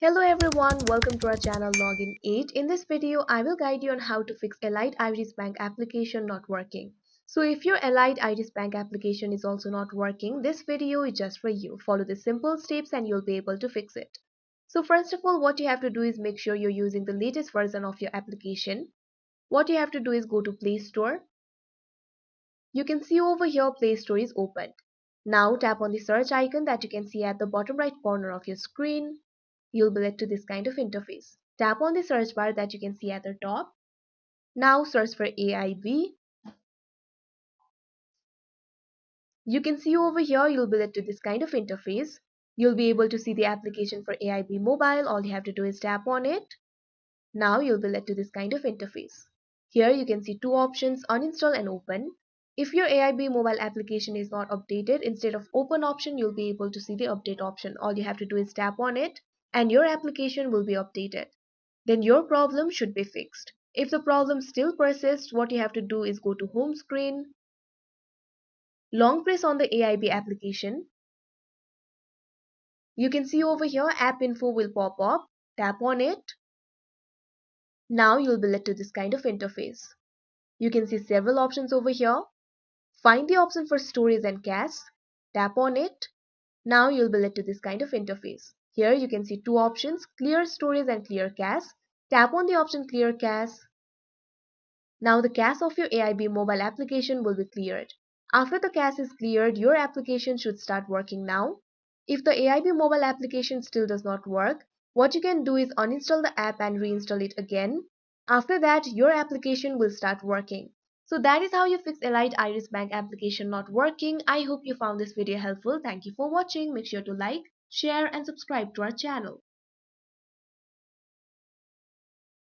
Hello everyone, welcome to our channel Login 8. In this video, I will guide you on how to fix Elite Iris Bank application not working. So if your Elite Iris Bank application is also not working, this video is just for you. Follow the simple steps and you'll be able to fix it. So first of all, what you have to do is make sure you're using the latest version of your application. What you have to do is go to Play Store. You can see over here Play Store is opened. Now tap on the search icon that you can see at the bottom right corner of your screen. You'll be led to this kind of interface. Tap on the search bar that you can see at the top. Now search for AIB. You can see over here you'll be led to this kind of interface. You'll be able to see the application for AIB mobile. All you have to do is tap on it. Now you'll be led to this kind of interface. Here you can see two options, uninstall and open. If your AIB mobile application is not updated, instead of open option, you'll be able to see the update option. All you have to do is tap on it and your application will be updated. Then your problem should be fixed. If the problem still persists, what you have to do is go to home screen, long press on the AIB application. You can see over here app info will pop up, tap on it. Now you'll be led to this kind of interface. You can see several options over here. Find the option for storage and cache, tap on it. Now you'll be led to this kind of interface. Here you can see two options, clear storage and clear cache. Tap on the option clear cache. Now the cache of your AIB mobile application will be cleared. After the cache is cleared, your application should start working now. If the AIB mobile application still does not work, what you can do is uninstall the app and reinstall it again. After that, your application will start working. So that is how you fix Elite Iris Bank application not working. I hope you found this video helpful. Thank you for watching. Make sure to like, share and subscribe to our channel.